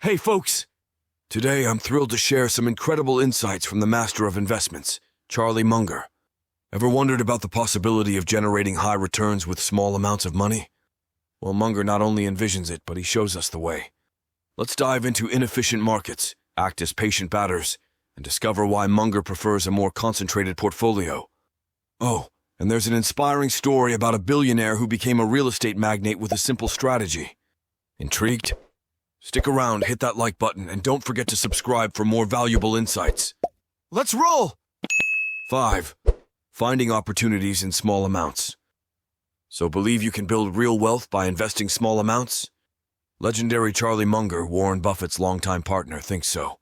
Hey folks! Today I'm thrilled to share some incredible insights from the master of investments, Charlie Munger. Ever wondered about the possibility of generating high returns with small amounts of money? Well, Munger not only envisions it, but he shows us the way. Let's dive into inefficient markets, act as patient batters, and discover why Munger prefers a more concentrated portfolio. Oh, and there's an inspiring story about a billionaire who became a real estate magnate with a simple strategy. Intrigued? Stick around, hit that like button, and don't forget to subscribe for more valuable insights. Let's roll! 5. Finding opportunities in small amounts. So believe you can build real wealth by investing small amounts? Legendary Charlie Munger, Warren Buffett's longtime partner, thinks so.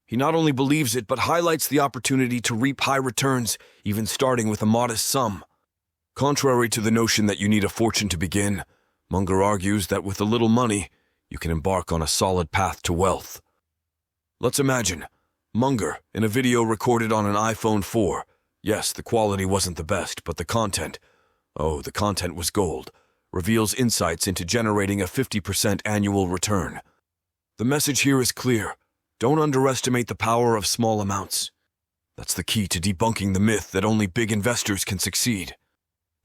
He not only believes it, but highlights the opportunity to reap high returns, even starting with a modest sum. Contrary to the notion that you need a fortune to begin, Munger argues that with a little money, you can embark on a solid path to wealth. Let's imagine Munger, in a video recorded on an iPhone 4. Yes, the quality wasn't the best, but the content was gold, reveals insights into generating a 50% annual return. The message here is clear. Don't underestimate the power of small amounts. That's the key to debunking the myth that only big investors can succeed.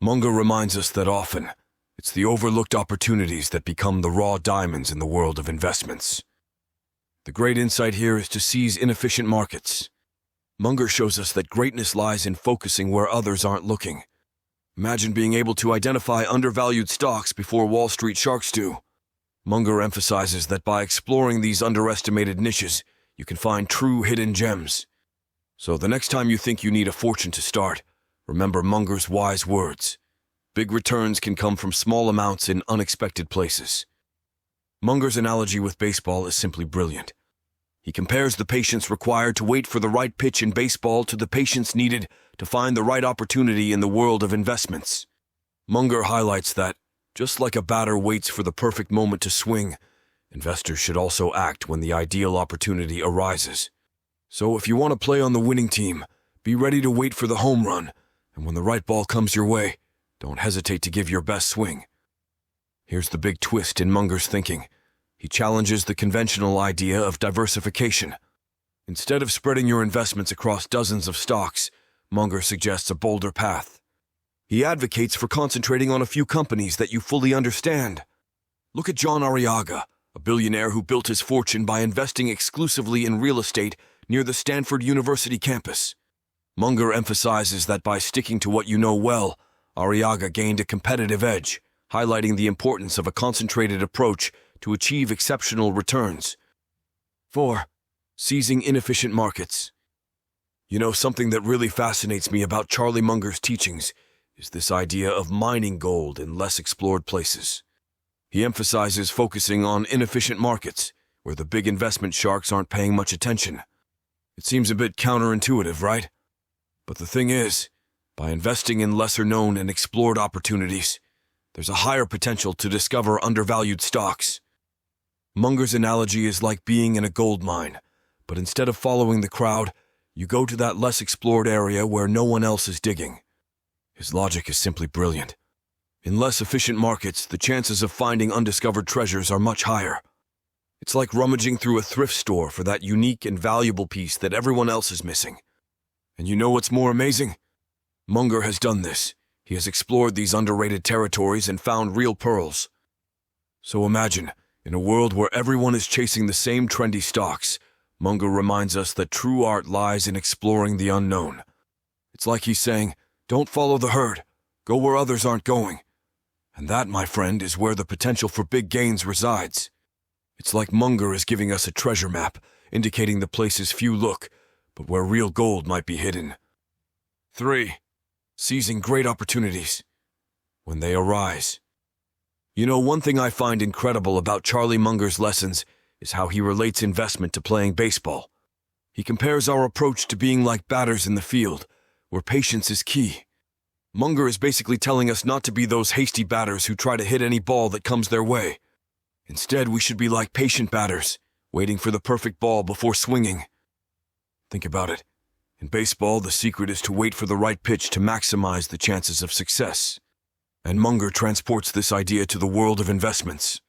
Munger reminds us that often, it's the overlooked opportunities that become the raw diamonds in the world of investments. The great insight here is to seize inefficient markets. Munger shows us that greatness lies in focusing where others aren't looking. Imagine being able to identify undervalued stocks before Wall Street sharks do. Munger emphasizes that by exploring these underestimated niches, you can find true hidden gems. So the next time you think you need a fortune to start, remember Munger's wise words. Big returns can come from small amounts in unexpected places. Munger's analogy with baseball is simply brilliant. He compares the patience required to wait for the right pitch in baseball to the patience needed to find the right opportunity in the world of investments. Munger highlights that, just like a batter waits for the perfect moment to swing, investors should also act when the ideal opportunity arises. So if you want to play on the winning team, be ready to wait for the home run, and when the right ball comes your way, don't hesitate to give your best swing. Here's the big twist in Munger's thinking. He challenges the conventional idea of diversification. Instead of spreading your investments across dozens of stocks, Munger suggests a bolder path. He advocates for concentrating on a few companies that you fully understand. Look at John Arriaga, a billionaire who built his fortune by investing exclusively in real estate near the Stanford University campus. Munger emphasizes that by sticking to what you know well, Arriaga gained a competitive edge, highlighting the importance of a concentrated approach to achieve exceptional returns. 4. Seizing inefficient markets. You know, something that really fascinates me about Charlie Munger's teachings is this idea of mining gold in less explored places. He emphasizes focusing on inefficient markets, where the big investment sharks aren't paying much attention. It seems a bit counterintuitive, right? But the thing is, by investing in lesser-known and explored opportunities, there's a higher potential to discover undervalued stocks. Munger's analogy is like being in a gold mine, but instead of following the crowd, you go to that less explored area where no one else is digging. His logic is simply brilliant. In less efficient markets, the chances of finding undiscovered treasures are much higher. It's like rummaging through a thrift store for that unique and valuable piece that everyone else is missing. And you know what's more amazing? Munger has done this. He has explored these underrated territories and found real pearls. So imagine, in a world where everyone is chasing the same trendy stocks, Munger reminds us that true art lies in exploring the unknown. It's like he's saying, don't follow the herd, go where others aren't going. And that, my friend, is where the potential for big gains resides. It's like Munger is giving us a treasure map, indicating the places few look, but where real gold might be hidden. 3. Seizing great opportunities when they arise. You know, one thing I find incredible about Charlie Munger's lessons is how he relates investment to playing baseball. He compares our approach to being like batters in the field, where patience is key. Munger is basically telling us not to be those hasty batters who try to hit any ball that comes their way. Instead, we should be like patient batters, waiting for the perfect ball before swinging. Think about it. In baseball, the secret is to wait for the right pitch to maximize the chances of success. And Munger transports this idea to the world of investments.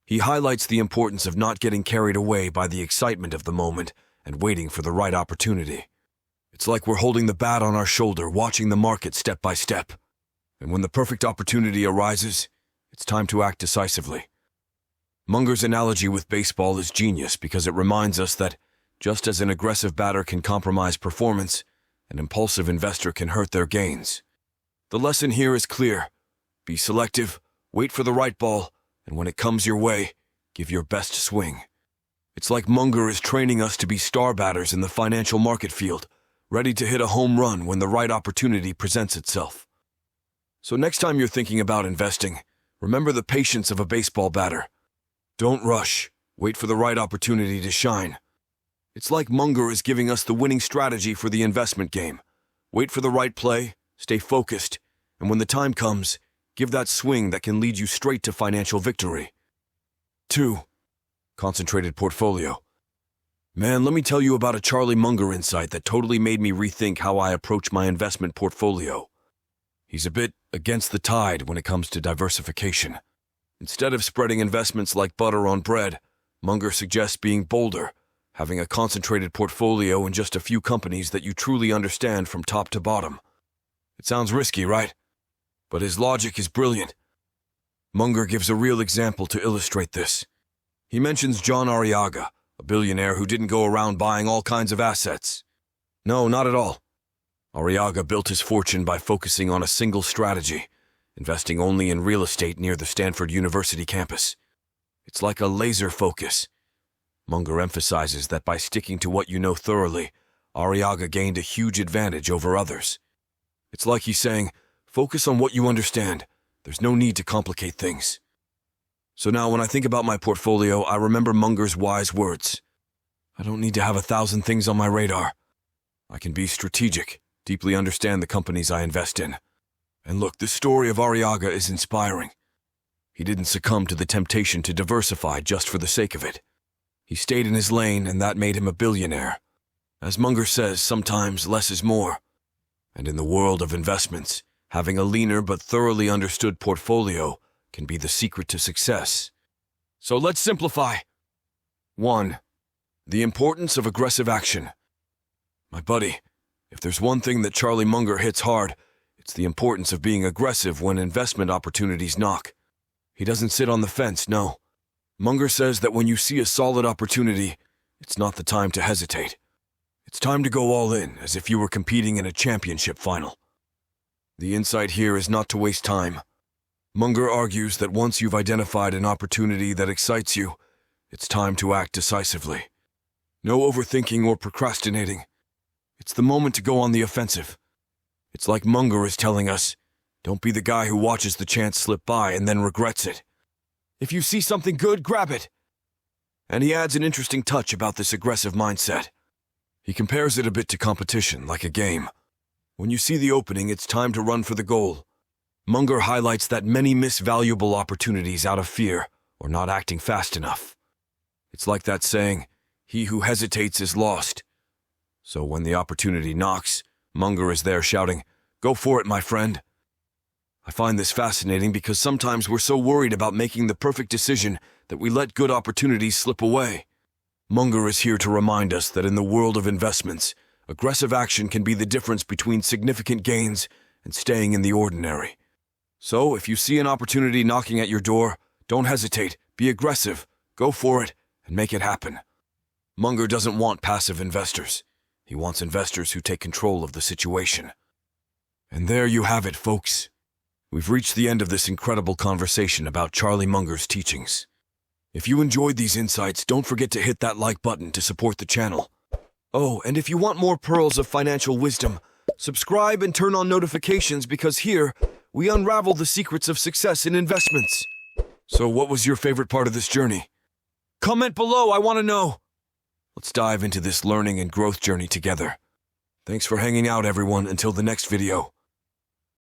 He highlights the importance of not getting carried away by the excitement of the moment and waiting for the right opportunity. It's like we're holding the bat on our shoulder, watching the market step by step. And when the perfect opportunity arises, it's time to act decisively. Munger's analogy with baseball is genius because it reminds us that just as an aggressive batter can compromise performance, an impulsive investor can hurt their gains. The lesson here is clear. Be selective, wait for the right ball, and when it comes your way, give your best swing. It's like Munger is training us to be star batters in the financial market field, ready to hit a home run when the right opportunity presents itself. So next time you're thinking about investing, remember the patience of a baseball batter. Don't rush. Wait for the right opportunity to shine. It's like Munger is giving us the winning strategy for the investment game. Wait for the right play, stay focused, and when the time comes, give that swing that can lead you straight to financial victory. 2. Concentrated portfolio. Man, let me tell you about a Charlie Munger insight that totally made me rethink how I approach my investment portfolio. He's a bit against the tide when it comes to diversification. Instead of spreading investments like butter on bread, Munger suggests being bolder, having a concentrated portfolio in just a few companies that you truly understand from top to bottom. It sounds risky, right? But his logic is brilliant. Munger gives a real example to illustrate this. He mentions John Arriaga, a billionaire who didn't go around buying all kinds of assets. No, not at all. Arriaga built his fortune by focusing on a single strategy, investing only in real estate near the Stanford University campus. It's like a laser focus. Munger emphasizes that by sticking to what you know thoroughly, Arriaga gained a huge advantage over others. It's like he's saying, focus on what you understand. There's no need to complicate things. So now when I think about my portfolio, I remember Munger's wise words. I don't need to have 1,000 things on my radar. I can be strategic, deeply understand the companies I invest in. And look, this story of Arriaga is inspiring. He didn't succumb to the temptation to diversify just for the sake of it. He stayed in his lane, and that made him a billionaire. As Munger says, sometimes less is more. And in the world of investments, having a leaner but thoroughly understood portfolio can be the secret to success. So let's simplify. 1. The importance of aggressive action. My buddy, if there's one thing that Charlie Munger hits hard, it's the importance of being aggressive when investment opportunities knock. He doesn't sit on the fence, no. Munger says that when you see a solid opportunity, it's not the time to hesitate. It's time to go all in, as if you were competing in a championship final. The insight here is not to waste time. Munger argues that once you've identified an opportunity that excites you, it's time to act decisively. No overthinking or procrastinating. It's the moment to go on the offensive. It's like Munger is telling us, don't be the guy who watches the chance slip by and then regrets it. If you see something good, grab it. And he adds an interesting touch about this aggressive mindset. He compares it a bit to competition, like a game. When you see the opening, it's time to run for the goal. Munger highlights that many miss valuable opportunities out of fear or not acting fast enough. It's like that saying, he who hesitates is lost. So when the opportunity knocks, Munger is there shouting, go for it, my friend. I find this fascinating because sometimes we're so worried about making the perfect decision that we let good opportunities slip away. Munger is here to remind us that in the world of investments, aggressive action can be the difference between significant gains and staying in the ordinary. So if you see an opportunity knocking at your door, don't hesitate, be aggressive, go for it, and make it happen. Munger doesn't want passive investors. He wants investors who take control of the situation. And there you have it, folks. We've reached the end of this incredible conversation about Charlie Munger's teachings. If you enjoyed these insights, don't forget to hit that like button to support the channel. Oh, and if you want more pearls of financial wisdom, subscribe and turn on notifications because here, we unravel the secrets of success in investments. So what was your favorite part of this journey? Comment below, I want to know. Let's dive into this learning and growth journey together. Thanks for hanging out, everyone. Until the next video.